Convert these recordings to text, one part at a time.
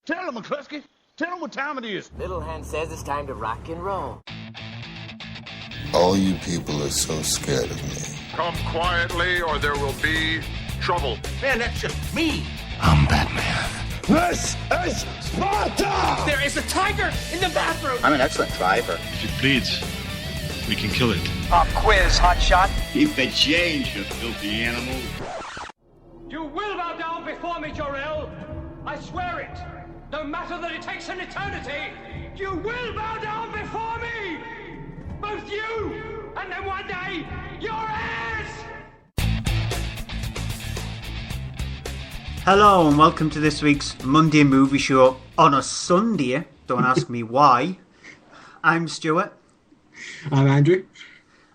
Tell him, McCluskey. Tell him what time it is. Little Hen says it's time to rock and roll. All you people are so scared of me. Come quietly or there will be trouble. Man, that's just me. I'm Batman. This is Sparta! There is a tiger in the bathroom. I'm an excellent driver. If it bleeds, we can kill it. Pop quiz, hotshot. Keep the change, you filthy animal. You will bow down before me, Jor-El. I swear it. No matter that it takes an eternity, you will bow down before me. Both you, and then one day, your heirs. Hello and welcome to this week's Monday Movie Show on a Sunday. Don't ask me why. I'm Stuart. I'm Andrew.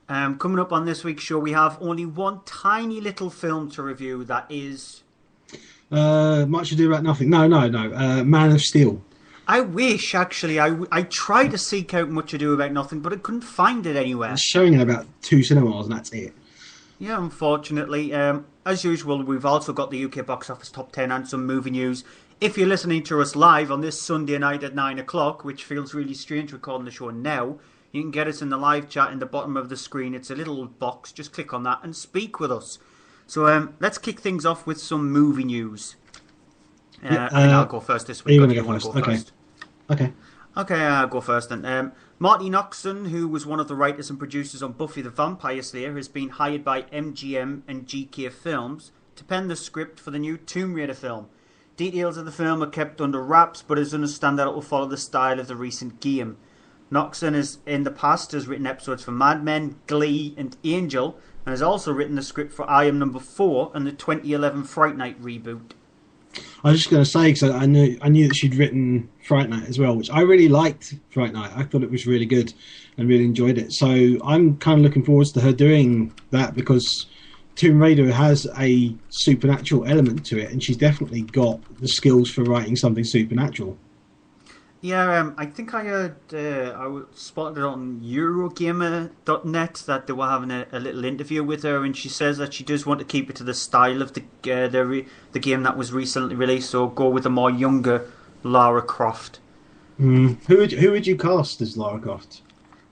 Coming up on this week's show, we have only one tiny little film to review that is... Much Ado About Nothing. No. Man of Steel. I wish, actually. I tried to seek out Much Ado About Nothing, but I couldn't find it anywhere. It's showing in about 2 cinemas and that's it. Yeah, unfortunately. As usual, we've also got the UK box office top 10 and some movie news. If you're listening to us live on this Sunday night at 9 o'clock, which feels really strange recording the show now, you can get us in the live chat in the bottom of the screen. It's a little box. Just click on that and speak with us. So let's kick things off with some movie news. I think I'll go first this week. You're going to go first. Okay. Okay, I'll go first then. Marty Noxon, who was one of the writers and producers on Buffy the Vampire Slayer, has been hired by MGM and GK Films to pen the script for the new Tomb Raider film. Details of the film are kept under wraps, but it's understood that it will follow the style of the recent game. Noxon has, in the past, has written episodes for Mad Men, Glee and Angel, and has also written the script for I Am Number 4 and the 2011 Fright Night reboot. I was just going to say, because I knew that she'd written Fright Night as well, which I really liked Fright Night. I thought it was really good and really enjoyed it. So I'm kind of looking forward to her doing that because Tomb Raider has a supernatural element to it, and she's definitely got the skills for writing something supernatural. Yeah, I think I heard, I spotted it on Eurogamer.net that they were having a little interview with her, and she says that she does want to keep it to the style of the game that was recently released, so go with a more younger Lara Croft. Who would you cast as Lara Croft?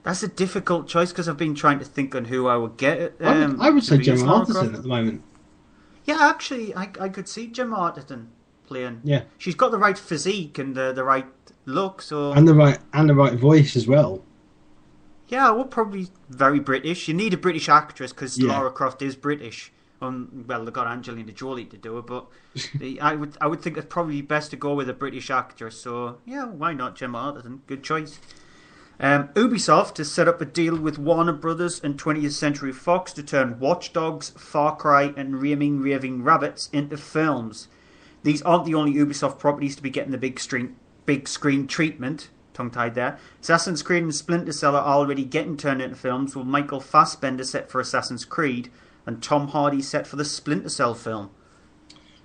That's a difficult choice because I've been trying to think on who I would get. I would say Gemma Arterton at the moment. Yeah, actually, I could see Gemma Arterton playing. Yeah, she's got the right physique and the right look, so and the right voice as well. Yeah, well, probably very British. You need a British actress because Lara Croft is British. Well, they got Angelina Jolie to do it, but I would think it's probably best to go with a British actress. So yeah, why not Gemma Arterton? Good choice. Ubisoft has set up a deal with Warner Brothers and 20th Century Fox to turn Watch Dogs, Far Cry, and Raving Rabbids into films. These aren't the only Ubisoft properties to be getting the big screen treatment. Tongue-tied there. Assassin's Creed and Splinter Cell are already getting turned into films, with Michael Fassbender set for Assassin's Creed and Tom Hardy set for the Splinter Cell film.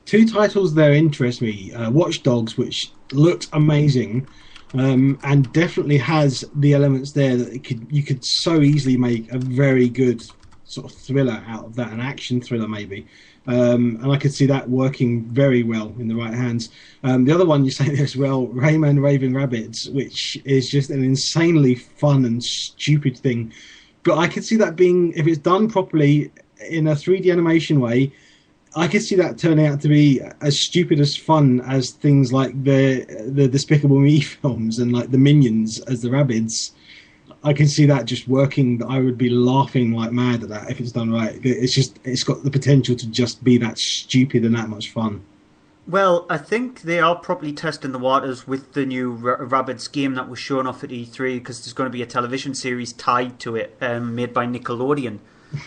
2 titles there interest me. Watch Dogs, which looks amazing, and definitely has the elements there that you could so easily make a very good sort of thriller out of that, an action thriller maybe. And I could see that working very well in the right hands. The other one you say there as well, Rayman Raving Rabbids, which is just an insanely fun and stupid thing. But I could see that being, if it's done properly in a 3D animation way, I could see that turning out to be as stupid as fun as things like the Despicable Me films and like the Minions as the Rabbids. I can see that just working. I would be laughing like mad at that if it's done right. It's got the potential to just be that stupid and that much fun. Well, I think they are probably testing the waters with the new Rabbids game that was shown off at E3 because there's going to be a television series tied to it made by Nickelodeon.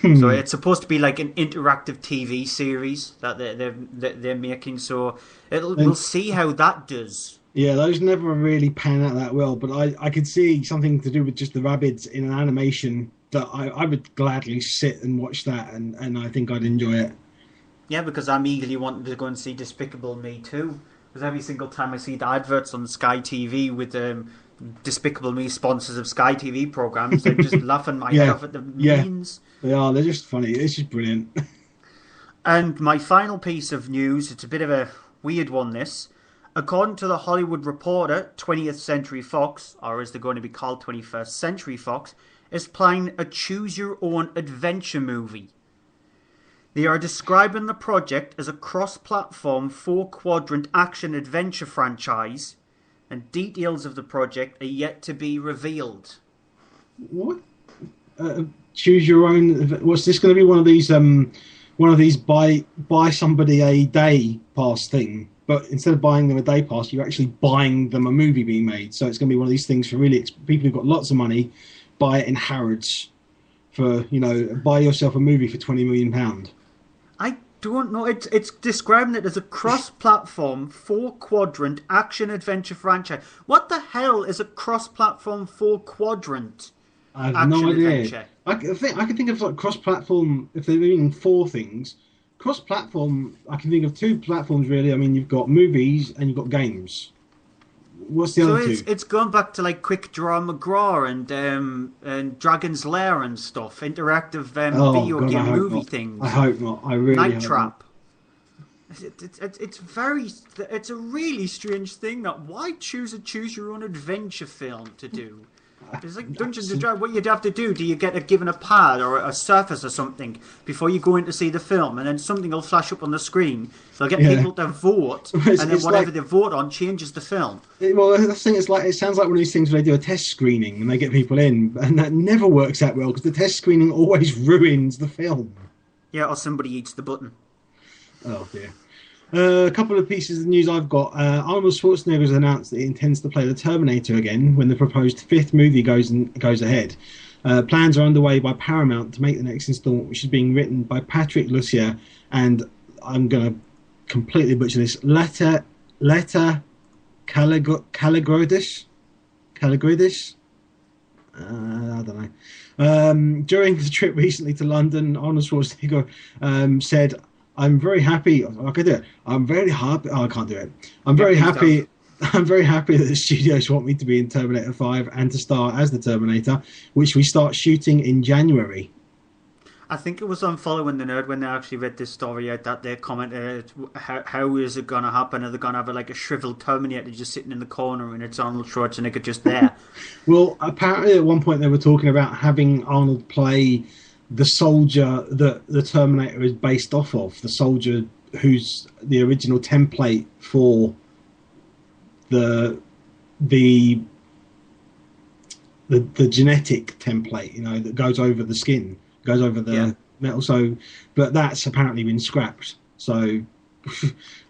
So it's supposed to be like an interactive TV series that they're making. So we'll see how that does. Yeah, those never really pan out that well, but I could see something to do with just the Rabbids in an animation that I would gladly sit and watch that, and I think I'd enjoy it. Yeah, because I'm eagerly wanting to go and see Despicable Me too. Because every single time I see the adverts on Sky TV with Despicable Me sponsors of Sky TV programs, I'm just laughing my head off at the memes. They are, they're just funny. It's just brilliant. And my final piece of news, it's a bit of a weird one, this. According to the Hollywood Reporter, 20th Century Fox, or as they're going to be called 21st Century Fox, is planning a choose-your-own-adventure movie. They are describing the project as a cross-platform, four-quadrant action-adventure franchise, and details of the project are yet to be revealed. What? Choose your own. What's this going to be? One of these buy somebody a day pass thing, but instead of buying them a day pass, you're actually buying them a movie being made. So it's going to be one of these things for really people who've got lots of money. Buy it in Harrods for buy yourself a movie for £20 million. I don't know. It's describing it as a cross-platform, four-quadrant action-adventure franchise. What the hell is a cross-platform, four-quadrant? I have no idea. I can think of like cross-platform, if they're doing four things. Cross-platform, I can think of two platforms really. I mean, you've got movies and you've got games. What's the other two? It's going back to like Quick Draw McGraw and Dragon's Lair and stuff. Interactive video game movie things. I hope not. I really Night hope Trap. It's a really strange thing that why choose your own adventure film to do? It's like Dungeons and Dragons. What you'd have to do you get given a pad or a surface or something before you go in to see the film, and then something will flash up on the screen. They'll get people to vote, and then whatever they vote on changes the film. Well, the thing is, it sounds like one of these things where they do a test screening and they get people in, and that never works out well because the test screening always ruins the film. Yeah, or somebody eats the button. Oh dear. A couple of pieces of news I've got. Arnold Schwarzenegger has announced that he intends to play the Terminator again when the proposed fifth movie goes ahead. Plans are underway by Paramount to make the next installment, which is being written by Patrick Lussier and I'm going to completely butcher this. Leta Kalogridis? I don't know. During the trip recently to London, Arnold Schwarzenegger said, I'm very happy. I could do it. I'm very happy. Oh, I can't do it. I'm very happy. I'm very happy that the studios want me to be in Terminator 5 and to star as the Terminator, which we start shooting in January. I think it was on Following the Nerd when they actually read this story out that they commented, how is it going to happen? Are they going to have a shriveled Terminator just sitting in the corner and it's Arnold Schwarzenegger just there? Well, apparently at one point they were talking about having Arnold play the soldier that the Terminator is based off of, the soldier who's the original template for the genetic template, that goes over the skin, goes over the metal. So, but that's apparently been scrapped. So,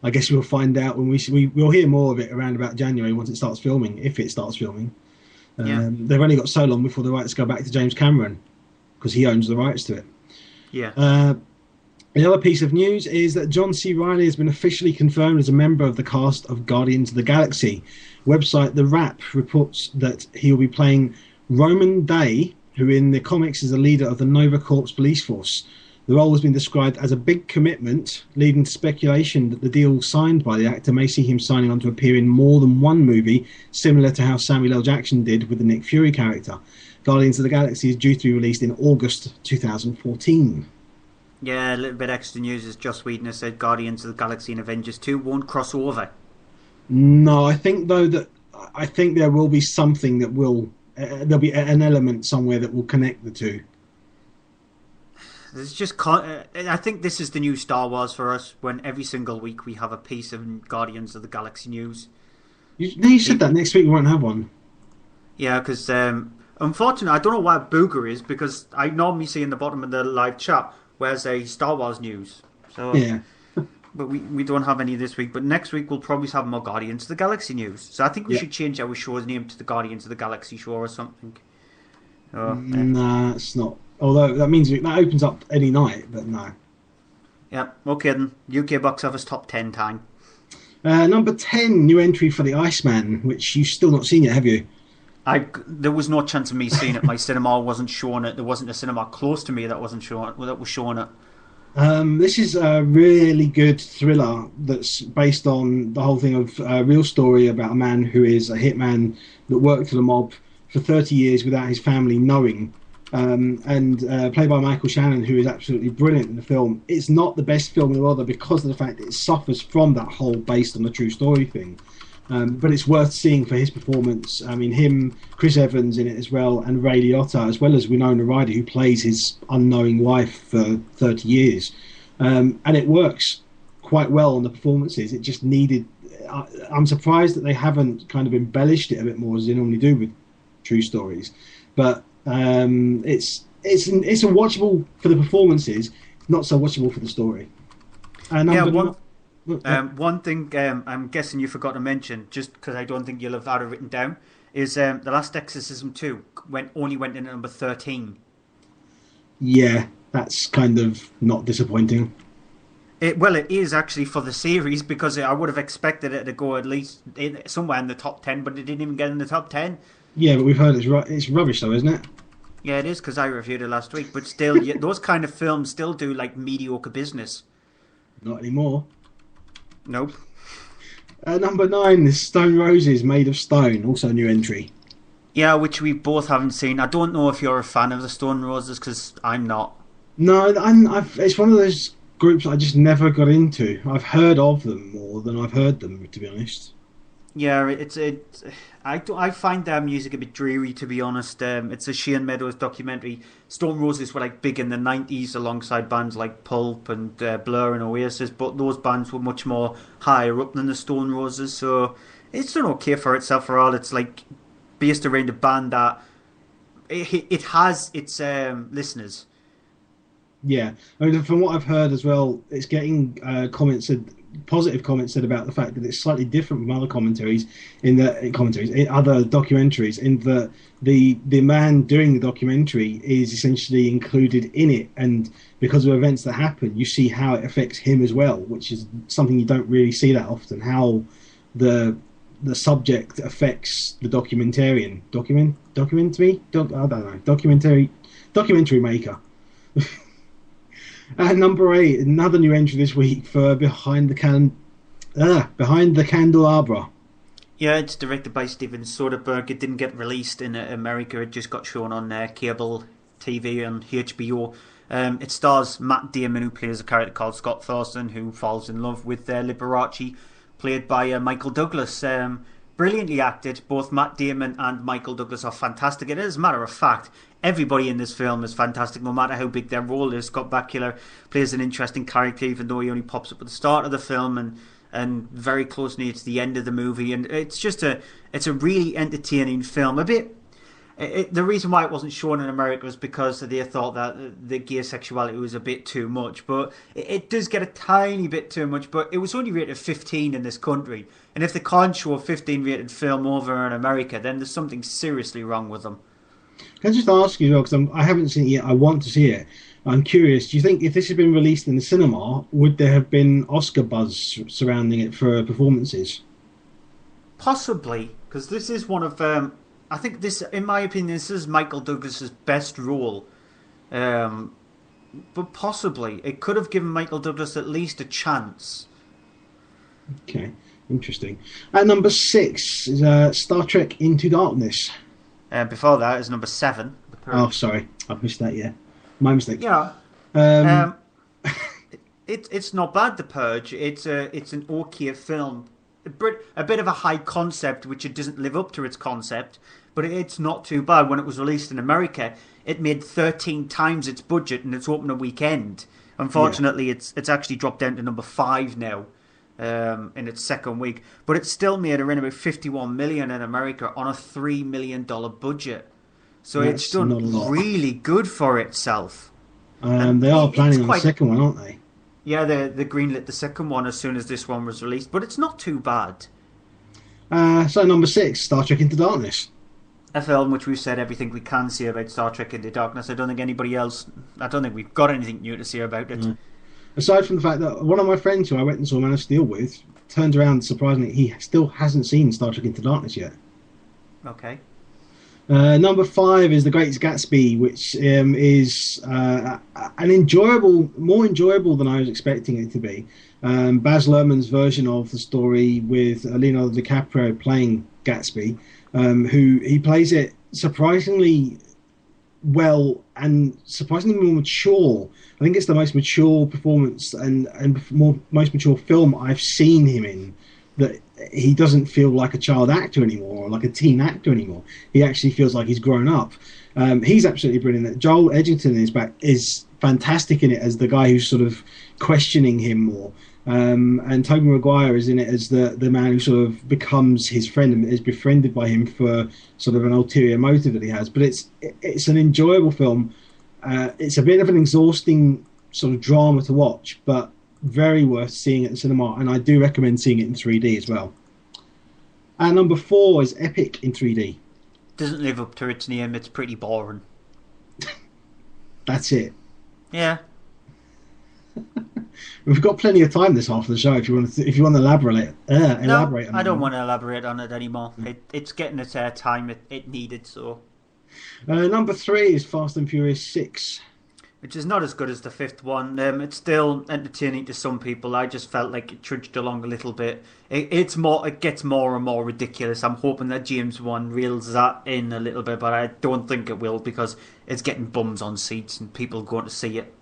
I guess we'll find out when we'll hear more of it around about January once it starts filming, if it starts filming. They've only got so long before the rights go back to James Cameron, because he owns the rights to it. Yeah. The other piece of news is that John C. Reilly has been officially confirmed as a member of the cast of Guardians of the Galaxy. Website The Wrap reports that he will be playing Roman Day, who in the comics is the leader of the Nova Corps police force. The role has been described as a big commitment, leading to speculation that the deal signed by the actor may see him signing on to appear in more than one movie, similar to how Samuel L. Jackson did with the Nick Fury character. Guardians of the Galaxy is due to be released in August 2014. Yeah, a little bit extra news is Joss Whedon has said Guardians of the Galaxy and Avengers 2 won't cross over. No, I think there will be something that will there'll be an element somewhere that will connect the two. There's just I think this is the new Star Wars for us, when every single week we have a piece of Guardians of the Galaxy news. You said that next week we won't have one. Yeah, because unfortunately I don't know where Booger is, because I normally see in the bottom of the live chat where's a Star Wars news. So yeah. But we don't have any this week. But next week we'll probably have more Guardians of the Galaxy news. So I think we should change our show's name to the Guardians of the Galaxy show or something. Nah, it's not. Although that means that opens up any night, but no. Yeah, okay then. UK box office top 10 time. Number 10, new entry for the Iceman, which you've still not seen yet, have you? There was no chance of me seeing it. My cinema wasn't showing it. There wasn't a cinema close to me that was showing it. This is a really good thriller that's based on the whole thing of a real story about a man who is a hitman that worked for the mob for 30 years without his family knowing. and played by Michael Shannon, who is absolutely brilliant in the film. It's not the best film in the world because of the fact that it suffers from that whole based on a true story thing. But it's worth seeing for his performance. I mean, him, Chris Evans in it as well, and Ray Liotta, as well as Winona Ryder, who plays his unknowing wife for 30 years. And it works quite well on the performances. It just needed... I'm surprised that they haven't kind of embellished it a bit more as they normally do with true stories. But it's a watchable for the performances, not so watchable for the story. One thing I'm guessing you forgot to mention, just because I don't think you'll have had it written down, is The Last Exorcism 2 only went in at number 13. Yeah, that's kind of not disappointing. It is actually for the series, because I would have expected it to go at least somewhere in the top 10, but it didn't even get in the top 10. Yeah, but we've heard it's rubbish though, isn't it? Yeah, it is, because I reviewed it last week. But still, those kind of films still do like mediocre business. Not anymore. Nope. Number 9 is Stone Roses, Made of Stone, also a new entry. Yeah, which we both haven't seen. I don't know if you're a fan of the Stone Roses, because I'm not. No, it's one of those groups I just never got into. I've heard of them more than I've heard them, to be honest. Yeah, I find their music a bit dreary, to be honest. It's a Shane Meadows documentary. Stone Roses were like big in the 90s alongside bands like Pulp and Blur and Oasis, but those bands were much more higher up than the Stone Roses, so it's done okay for itself for all. It's like based around a band that it has its listeners. Yeah, I mean, from what I've heard as well, it's getting positive comments said about the fact that it's slightly different from other other documentaries, in that the man doing the documentary is essentially included in it, and because of events that happen, you see how it affects him as well, which is something you don't really see that often. How the subject affects the documentary maker. At number 8, another new entry this week for Behind the Candelabra. Yeah, it's directed by Steven Soderbergh. It didn't get released in America. It just got shown on cable TV and HBO. It stars Matt Damon, who plays a character called Scott Thorson, who falls in love with Liberace, played by Michael Douglas. Brilliantly acted. Both Matt Damon and Michael Douglas are fantastic. And as a matter of fact, everybody in this film is fantastic, no matter how big their role is. Scott Bakula plays an interesting character, even though he only pops up at the start of the film and very close near to the end of the movie. And it's a really entertaining film. The reason why it wasn't shown in America was because they thought that the gay sexuality was a bit too much. But it does get a tiny bit too much. But it was only rated 15 in this country. And if they can't show a 15 rated film over in America, then there's something seriously wrong with them. Can I just ask you as well, because I haven't seen it yet, I want to see it. I'm curious, do you think if this had been released in the cinema, would there have been Oscar buzz surrounding it for performances? Possibly, because this is one of... I think this, in my opinion, this is Michael Douglas's best role. But possibly, it could have given Michael Douglas at least a chance. Okay, interesting. At number 6 is Star Trek Into Darkness. Before that is number 7. Oh, sorry, I've missed that. Yeah, my mistake. Yeah. It's not bad. The Purge. It's an okay film. A bit of a high concept, which it doesn't live up to its concept, but it's not too bad. When it was released in America, it made 13 times its budget in its opening weekend. Unfortunately, it's actually dropped down to number 5 now. In its second week, but it still made around about $51 million in America on a $3 million budget. So it's done really good for itself. They are planning on the second one, aren't they? Yeah, they greenlit the second one as soon as this one was released, but it's not too bad. So number 6, Star Trek Into Darkness. A film which we've said everything we can say about Star Trek Into Darkness. I don't think we've got anything new to say about it. Aside from the fact that one of my friends who I went and saw Man of Steel with turned around, surprisingly, he still hasn't seen Star Trek Into Darkness yet. Okay. Number 5 is The Great Gatsby, which is more enjoyable than I was expecting it to be. Baz Luhrmann's version of the story with Leonardo DiCaprio playing Gatsby, who he plays it surprisingly well and surprisingly more mature. I think it's the most mature performance and most mature film I've seen him in. That he doesn't feel like a child actor anymore, or like a teen actor anymore. He actually feels like he's grown up. He's absolutely brilliant. Joel Edgerton is fantastic in it as the guy who's sort of questioning him more. And Tobey Maguire is in it as the man who sort of becomes his friend and is befriended by him for sort of an ulterior motive that he has. But it's an enjoyable film. It's a bit of an exhausting sort of drama to watch, but very worth seeing at the cinema, and I do recommend seeing it in 3D as well. And number 4 is Epic in 3D. Doesn't live up to its name. It's pretty boring. That's it. Yeah. We've got plenty of time this half of the show if you want to elaborate. Elaborate. No, I don't want to elaborate on it anymore. It's getting its time it needed. So. Number 3 is Fast and Furious 6. Which is not as good as the 5th one. It's still entertaining to some people. I just felt like it trudged along a little bit. It gets more and more ridiculous. I'm hoping that James Wan reels that in a little bit, but I don't think it will because it's getting bums on seats and people going to see it.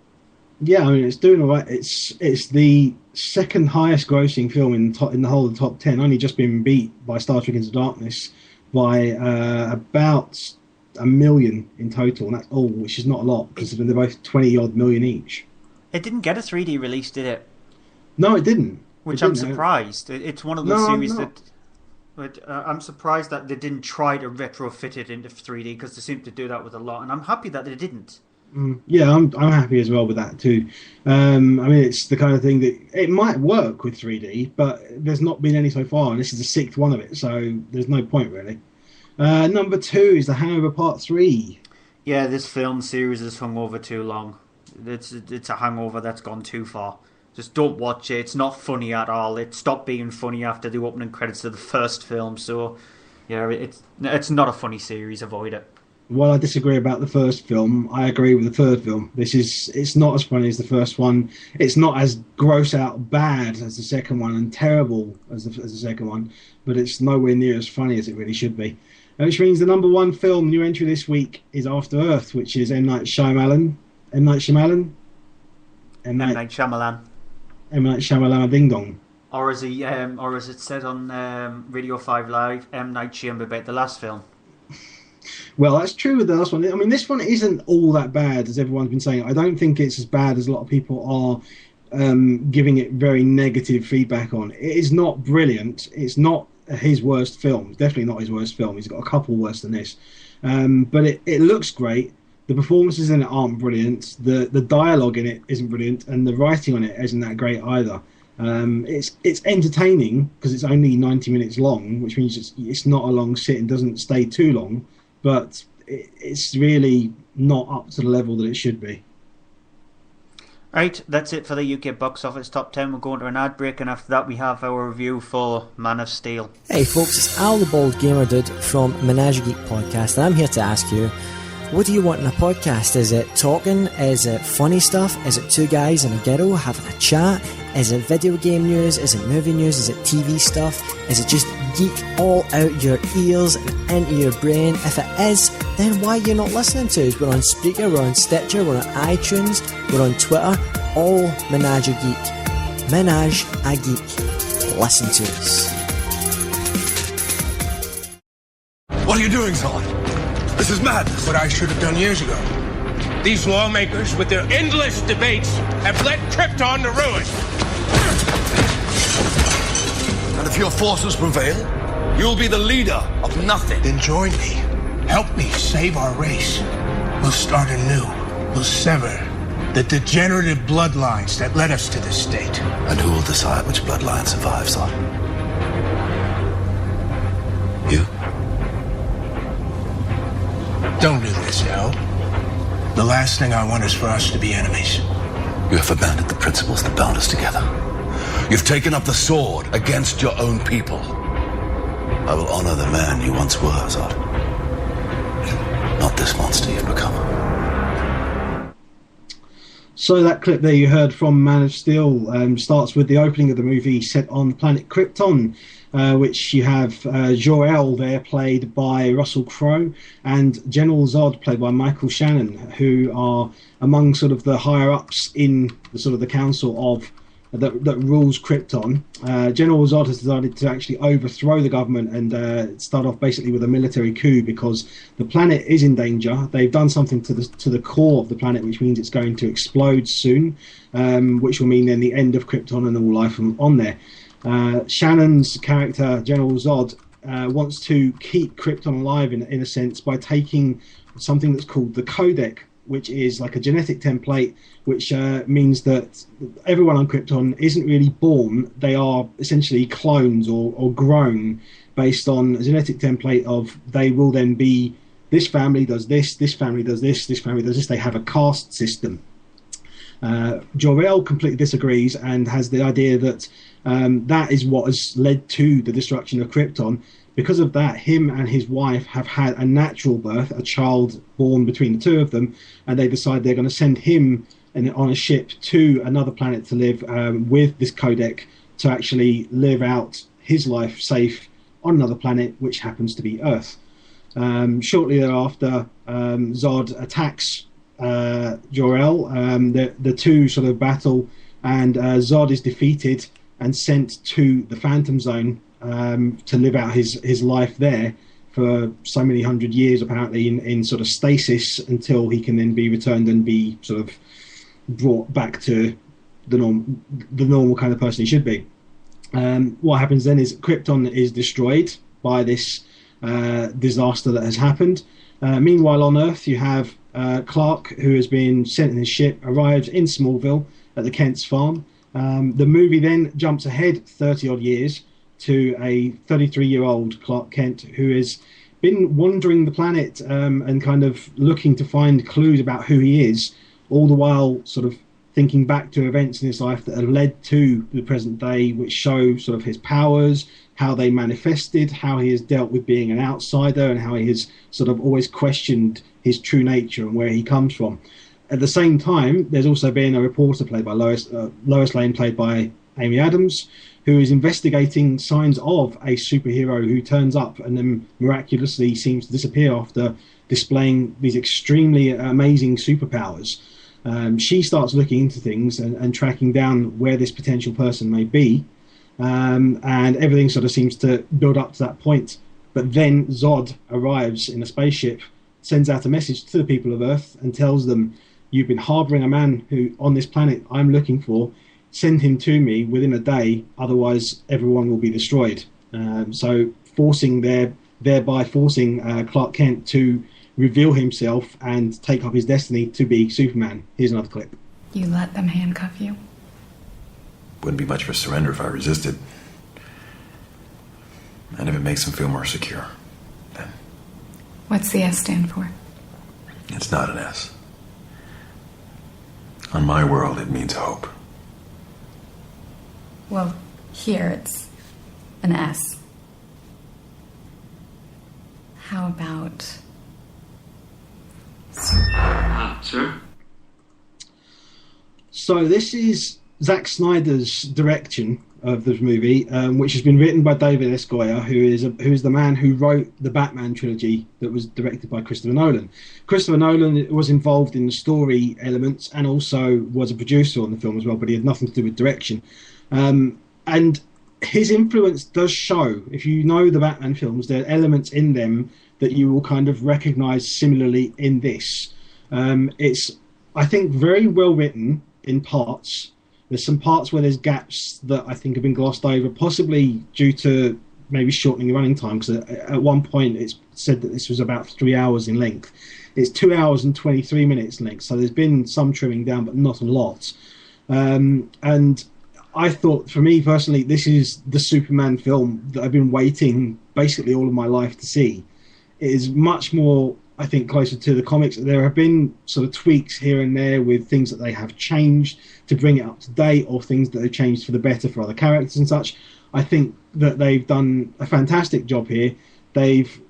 Yeah, I mean it's doing all right. It's the second highest grossing film in the whole of the top 10. Only just been beat by Star Trek Into Darkness by about 1 million in total, and that's all, which is not a lot because they're both 20-odd million each. It didn't get a 3D release, did it? No, it didn't. I'm surprised. It's one of those series I'm surprised that they didn't try to retrofit it into 3D because they seem to do that with a lot, and I'm happy that they didn't. Yeah, I'm happy as well with that too. I mean, it's the kind of thing that it might work with 3D, but there's not been any so far, and this is the 6th one of it, so there's no point really. Number 2 is The Hangover Part 3. Yeah, this film series has hung over too long. It's a hangover that's gone too far. Just don't watch it. It's not funny at all. It stopped being funny after the opening credits of the first film. So, yeah, it's not a funny series. Avoid it. While I disagree about the first film, I agree with the third film. It's not as funny as the first one. It's not as gross out bad as the second one and terrible as the second one, but it's nowhere near as funny as it really should be. Which means the number 1 film new entry this week is After Earth, which is M. Night Shyamalan. M. Night Shyamalan Ding Dong. Or as it said on Radio 5 Live, M. Night Shyamalan about the last film. Well, that's true with the last one. I mean, this one isn't all that bad, as everyone's been saying. I don't think it's as bad as a lot of people are giving it very negative feedback on. It is not brilliant. It's not his worst film. It's definitely not his worst film. He's got a couple worse than this. But it looks great. The performances in it aren't brilliant. The dialogue in it isn't brilliant. And the writing on it isn't that great either. It's entertaining because it's only 90 minutes long, which means it's not a long sit and doesn't stay too long. But it's really not up to the level that it should be. Right, that's it for the UK box office top 10. We're going to an ad break, and after that we have our review for Man of Steel. Hey folks, it's Al the Bald Gamer Dude from Menage a Geek Podcast, and I'm here to ask you, what do you want in a podcast? Is it talking? Is it funny stuff? Is it two guys and a girl having a chat? Is it video game news? Is it movie news? Is it TV stuff? Is it just geek all out your ears and into your brain? If it is, then why are you not listening to us? We're on Spreaker, we're on Stitcher, we're on iTunes, we're on Twitter, all Menage a Geek. Menage a Geek. Listen to us. What are you doing, Zod? This is madness. What I should have done years ago. These lawmakers, with their endless debates, have led Krypton to ruin. And if your forces prevail, you'll be the leader of nothing. Then join me. Help me save our race. We'll start anew. We'll sever the degenerative bloodlines that led us to this state. And who will decide which bloodline survives, Zod? You? Don't do this, Al. The last thing I want is for us to be enemies. You have abandoned the principles that bound us together. You've taken up the sword against your own people. I will honor the man you once were, Zod. Not this monster you've become. So that clip there you heard from Man of Steel starts with the opening of the movie set on the planet Krypton, which you have Jor-El there, played by Russell Crowe, and General Zod, played by Michael Shannon, who are among sort of the higher-ups in the sort of the council of that rules Krypton. General Zod has decided to actually overthrow the government and start off basically with a military coup because the planet is in danger. They've done something to the core of the planet, which means it's going to explode soon, which will mean then the end of Krypton and all life on there. Shannon's character, General Zod, wants to keep Krypton alive in a sense by taking something that's called the Codec, which is like a genetic template, which means that everyone on Krypton isn't really born. They are essentially clones or grown based on a genetic template of they will then be, this family does this family does this family does this. They have a caste system. Jor-El completely disagrees and has the idea that that is what has led to the destruction of Krypton. Because of that, him and his wife have had a natural birth, a child born between the two of them, and they decide they're going to send him on a ship to another planet to live with this codec to actually live out his life safe on another planet, which happens to be Earth. Shortly thereafter, Zod attacks Jor-El. The two sort of battle, and Zod is defeated and sent to the Phantom Zone to live out his life there for so many hundred years, apparently in sort of stasis, until he can then be returned and be sort of brought back to the normal kind of person he should be. What happens then is Krypton is destroyed by this disaster that has happened. Meanwhile, on Earth, you have Clark, who has been sent in his ship, arrives in Smallville at the Kent's farm. The movie then jumps ahead 30 odd years to a 33-year-old Clark Kent who has been wandering the planet and kind of looking to find clues about who he is, all the while sort of thinking back to events in his life that have led to the present day, which show sort of his powers, how they manifested, how he has dealt with being an outsider, and how he has sort of always questioned his true nature and where he comes from. At the same time, there's also been a reporter played by Lois Lane, played by Amy Adams, who is investigating signs of a superhero who turns up and then miraculously seems to disappear after displaying these extremely amazing superpowers. She starts looking into things and tracking down where this potential person may be, and everything sort of seems to build up to that point. But then Zod arrives in a spaceship, sends out a message to the people of Earth and tells them, "You've been harbouring a man who on this planet I'm looking for. Send him to me within a day, otherwise everyone will be destroyed." So thereby forcing Clark Kent to reveal himself and take up his destiny to be Superman. Here's another clip. You let them handcuff you? Wouldn't be much of a surrender if I resisted. And if it makes them feel more secure, then... What's the S stand for? It's not an S. On my world, it means hope. Well, here it's an S. How about... Sir? So this is Zack Snyder's direction of this movie, which has been written by David S. Goyer, who is the man who wrote the Batman trilogy that was directed by Christopher Nolan. Christopher Nolan was involved in the story elements and also was a producer on the film as well, but he had nothing to do with direction. And his influence does show. If you know the Batman films, there are elements in them that you will kind of recognise similarly in this. It's, I think, very well written in parts. There's some parts where there's gaps that I think have been glossed over, possibly due to maybe shortening the running time, because at one point it's said that this was about 3 hours in length. It's 2 hours and 23 minutes in length, so there's been some trimming down, but not a lot. And I thought, for me personally, this is the Superman film that I've been waiting basically all of my life to see. It is much more, I think, closer to the comics. There have been sort of tweaks here and there with things that they have changed to bring it up to date, or things that have changed for the better for other characters and such. I think that they've done a fantastic job here. They've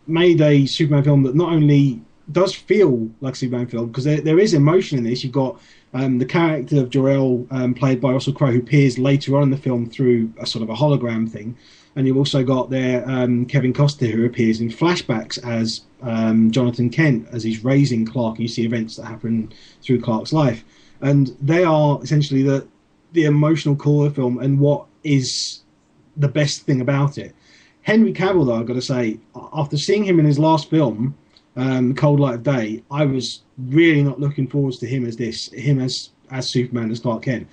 made a Superman film that not only does feel like a Superman film, because there is emotion in this. You've got the character of Jor-El, played by Russell Crowe, who appears later on in the film through a sort of a hologram thing. And you've also got there Kevin Costner, who appears in flashbacks as Jonathan Kent, as he's raising Clark, and you see events that happen through Clark's life. And they are essentially the emotional core of the film and what is the best thing about it. Henry Cavill, though, I've got to say, after seeing him in his last film, Cold Light of Day, I was really not looking forward to him as Superman, as Clark Kent.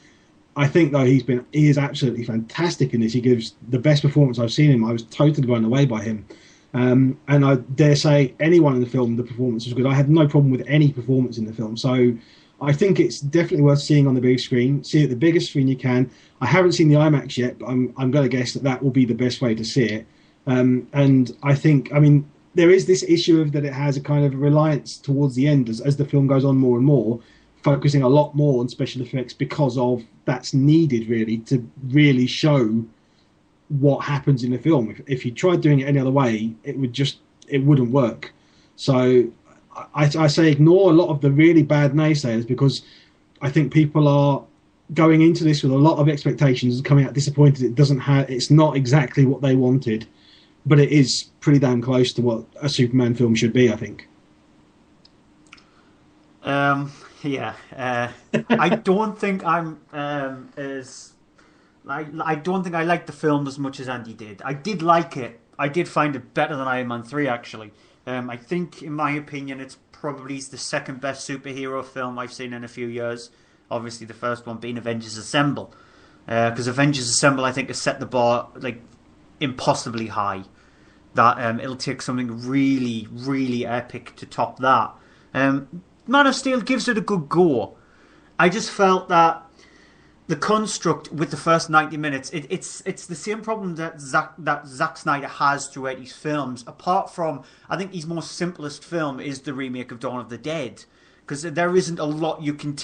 I think, though, he is absolutely fantastic in this. He gives the best performance I've seen him. I was totally blown away by him. And I dare say anyone in the film, the performance was good. I had no problem with any performance in the film. So I think it's definitely worth seeing on the big screen. See it at the biggest screen you can. I haven't seen the IMAX yet, but I'm going to guess that will be the best way to see it. And I think, there is this issue of that it has a kind of reliance towards the end as the film goes on more and more, focusing a lot more on special effects because of that's needed really to really show what happens in the film. If you tried doing it any other way, it wouldn't work. So I say ignore a lot of the really bad naysayers, because I think people are going into this with a lot of expectations and coming out disappointed. It's not exactly what they wanted, but it is pretty damn close to what a Superman film should be, I think. I don't think I'm I don't think I liked the film as much as Andy did. I did like it. I did find it better than Iron Man 3, actually. I think, in my opinion, it's probably the second best superhero film I've seen in a few years. Obviously, the first one being Avengers Assemble. Because Avengers Assemble, I think, has set the bar impossibly high. That it'll take something really, really epic to top that. Man of Steel gives it a good go. I just felt that the construct with the first 90 minutes, it's the same problem that Zack Snyder has throughout his films. Apart from, I think his most simplest film is the remake of Dawn of the Dead, because there isn't a lot you can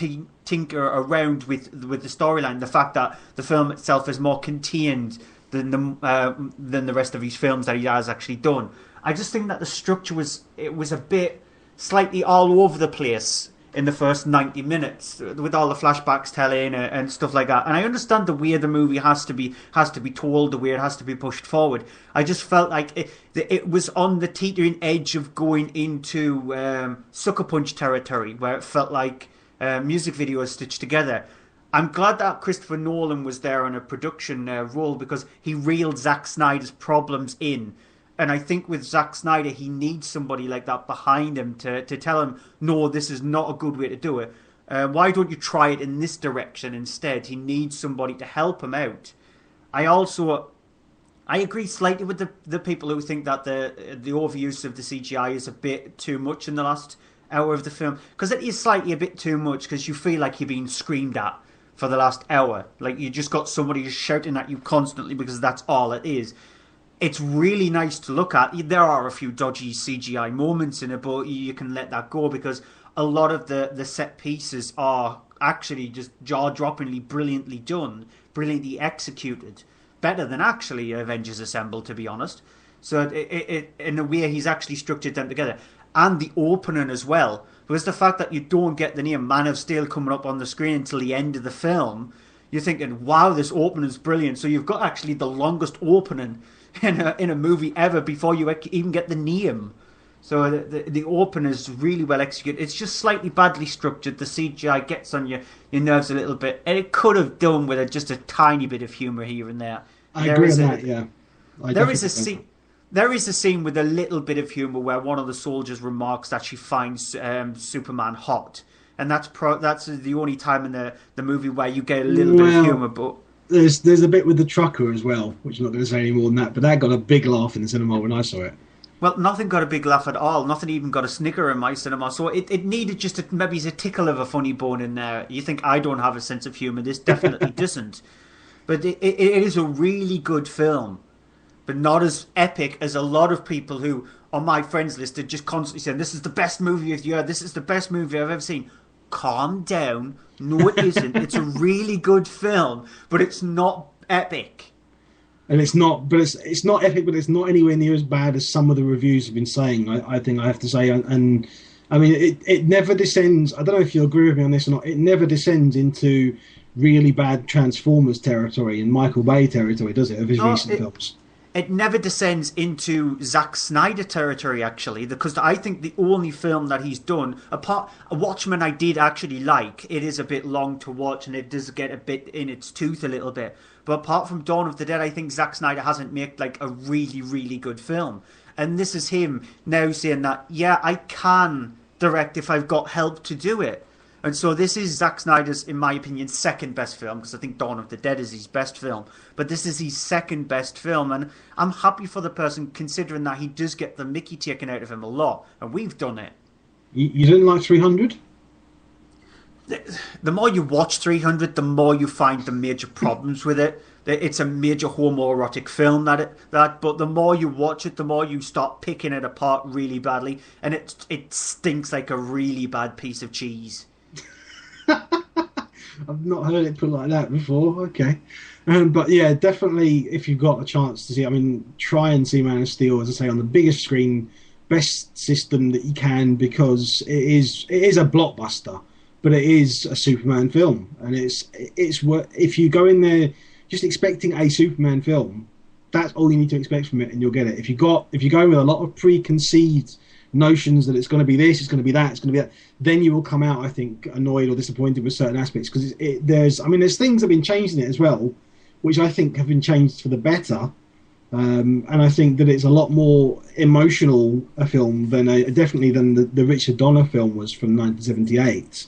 tinker around with the storyline. The fact that the film itself is more contained than the rest of his films that he has actually done. I just think that the structure was a bit slightly all over the place in the first 90 minutes, with all the flashbacks telling and stuff like that. And I understand the way the movie has to be told, the way it has to be pushed forward. I just felt like it was on the teetering edge of going into Sucker Punch territory, where it felt like music videos stitched together. I'm glad that Christopher Nolan was there on a production role, because he reeled Zack Snyder's problems in. And I think with Zack Snyder, he needs somebody like that behind him to tell him, no, this is not a good way to do it. Why don't you try it in this direction instead? He needs somebody to help him out. I agree slightly with the people who think that the overuse of the CGI is a bit too much in the last hour of the film. Because it is slightly a bit too much, because you feel like you're being screamed at for the last hour. Like you just got somebody just shouting at you constantly, because that's all it is. It's really nice to look at. There are a few dodgy CGI moments in it, but you can let that go, because a lot of the set pieces are actually just jaw-droppingly brilliantly done, brilliantly executed. Better than actually Avengers Assemble, to be honest. So it in a way, he's actually structured them together. And the opening as well, because the fact that you don't get the name Man of Steel coming up on the screen until the end of the film, you're thinking, wow, this opening is brilliant. So you've got actually the longest opening in a movie ever before you even get the name. So the open is really well executed. It's just slightly badly structured. The CGI gets on your nerves a little bit, and it could have done with just a tiny bit of humour here and there. I agree with that. Yeah, there is a scene with a little bit of humour where one of the soldiers remarks that she finds Superman hot, and that's the only time in the movie where you get a little bit of humour, but. There's a bit with the trucker as well, which I'm not going to say any more than that, but that got a big laugh in the cinema when I saw it. Well, nothing got a big laugh at all. Nothing even got a snicker in my cinema. So it needed just maybe a tickle of a funny bone in there. You think I don't have a sense of humour? This definitely doesn't. But it is a really good film, but not as epic as a lot of people who on my friends list are just constantly saying, "This is the best movie of the year. This is the best movie I've ever seen." Calm down. No, it isn't. It's a really good film, but it's not epic. And it's not epic, but it's not anywhere near as bad as some of the reviews have been saying. I think I have to say, and I mean, it never descends. I don't know if you agree with me on this or not. It never descends into really bad Transformers territory and Michael Bay territory, does it? Of his recent films. It never descends into Zack Snyder territory, actually, because I think the only film that he's done, apart Watchmen, I did actually like. It is a bit long to watch, and it does get a bit in its tooth a little bit. But apart from Dawn of the Dead, I think Zack Snyder hasn't made like a really, really good film. And this is him now saying that, yeah, I can direct if I've got help to do it. And so this is Zack Snyder's, in my opinion, second best film, because I think Dawn of the Dead is his best film. But this is his second best film, and I'm happy for the person, considering that he does get the mickey taken out of him a lot, and we've done it. You didn't like 300? The more you watch 300, the more you find the major problems with it. It's a major homoerotic film, but the more you watch it, the more you start picking it apart really badly, and it stinks like a really bad piece of cheese. I've not heard it put like that before. Okay. But yeah, definitely, if you've got a chance to see, I mean, try and see Man of Steel, as I say, on the biggest screen, best system that you can, because it is a blockbuster, but it is a Superman film, and it's if you go in there just expecting a Superman film, that's all you need to expect from it, and you'll get it. If you go in with a lot of preconceived notions that it's going to be this, it's going to be that, it's going to be that, then you will come out, I think, annoyed or disappointed with certain aspects, because there's things that have been changed in it as well, which I think have been changed for the better, and I think that it's a lot more emotional a film than definitely than the Richard Donner film was from 1978,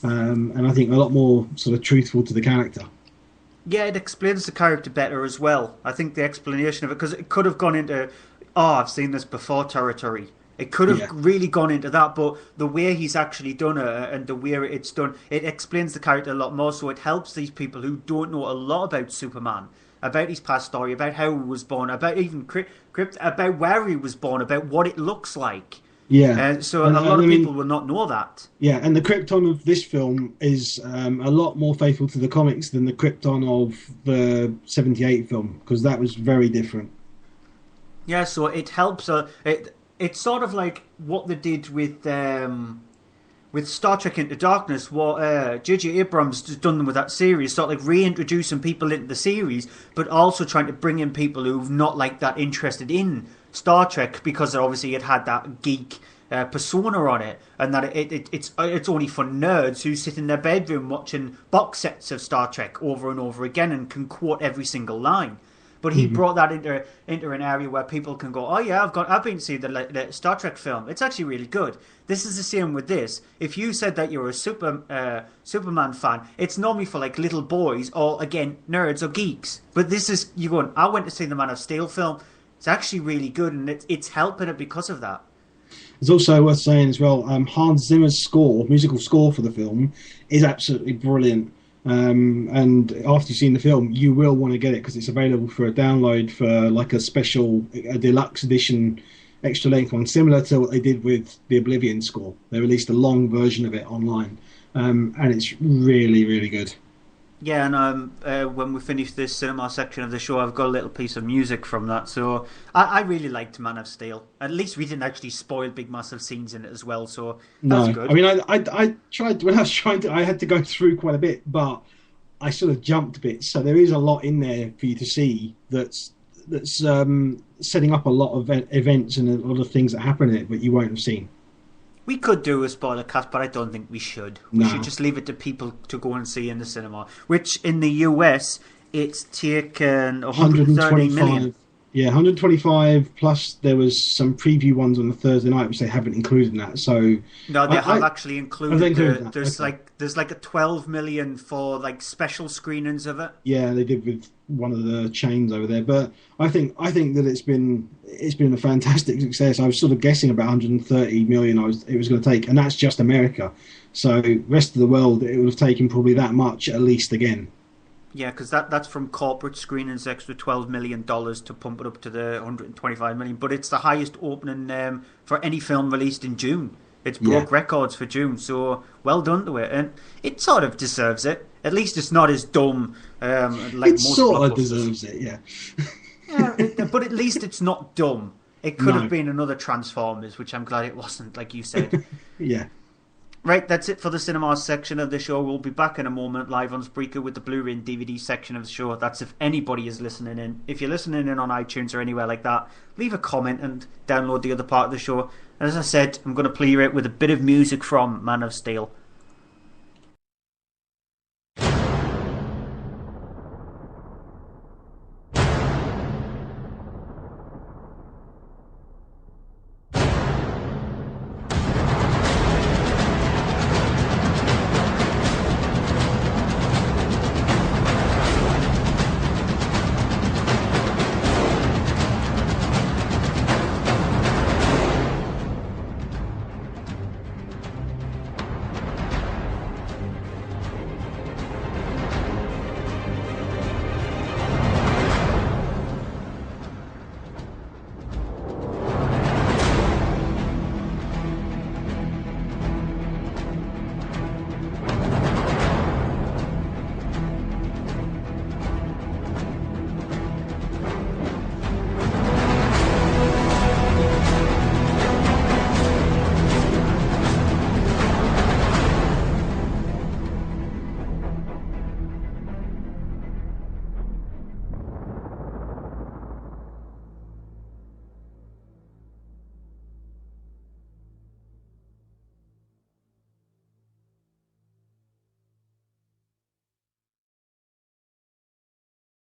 and I think a lot more sort of truthful to the character. Yeah, it explains the character better as well. I think the explanation of it, because it could have gone into, I've seen this before territory. It could have really gone into that, but the way he's actually done it and the way it's done, it explains the character a lot more, so it helps these people who don't know a lot about Superman, about his past story, about how he was born, about even Crypt, about where he was born, about what it looks like. Yeah. So a lot of people will not know that. Yeah, and the Krypton of this film is a lot more faithful to the comics than the Krypton of the 78 film, because that was very different. Yeah, so it helps... It's sort of like what they did with Star Trek Into Darkness, what J.J. Abrams has done with that series, sort of like reintroducing people into the series, but also trying to bring in people who've not like that interested in Star Trek, because obviously it had that geek persona on it, and that it's only for nerds who sit in their bedroom watching box sets of Star Trek over and over again and can quote every single line. But he brought that into an area where people can go, oh yeah, I've been to see the Star Trek film. It's actually really good. This is the same with this. If you said that you're a Superman fan, it's normally for like little boys or, again, nerds or geeks. But this is, you going, I went to see the Man of Steel film. It's actually really good, and it's helping it because of that. It's also worth saying as well, Hans Zimmer's musical score for the film, is absolutely brilliant. And after you've seen the film, you will want to get it, because it's available for a download for like a deluxe edition, extra length one, similar to what they did with the Oblivion score. They released a long version of it online, and it's really, really good. Yeah, and when we finish this cinema section of the show, I've got a little piece of music from that. So I really liked Man of Steel. At least we didn't actually spoil big, massive scenes in it as well. So that's good. I mean, I tried when I was trying to. I had to go through quite a bit, but I sort of jumped bits. So there is a lot in there for you to see that's setting up a lot of events and a lot of things that happen in it, but you won't have seen. We could do a spoiler cast, but I don't think we should. We should just leave it to people to go and see in the cinema. Which, in the US, it's taken 130 million. Yeah, 125, plus there was some preview ones on the Thursday night, which they haven't included in that. So no, they have actually included. There's like a 12 million for like special screenings of it. Yeah, they did with one of the chains over there. But I think that it's been a fantastic success. I was sort of guessing about 130 million it was going to take, and that's just America. So rest of the world, it would have taken probably that much at least again. Yeah, because that's from corporate screenings, extra $12 million to pump it up to the 125 million. But it's the highest opening for any film released in June. It's broke records for June, so well done to it. And it sort of deserves it. At least it's not as dumb like it most sort blockbusters. of deserves it, yeah. Yeah, but at least it's not dumb. It could have been another Transformers, which I'm glad it wasn't, like you said. Yeah. Right, that's it for the cinema section of the show. We'll be back in a moment live on Spreaker with the Blu-ray and DVD section of the show. That's if anybody is listening in. If you're listening in on iTunes or anywhere like that, leave a comment and download the other part of the show. And as I said, I'm going to play it with a bit of music from Man of Steel.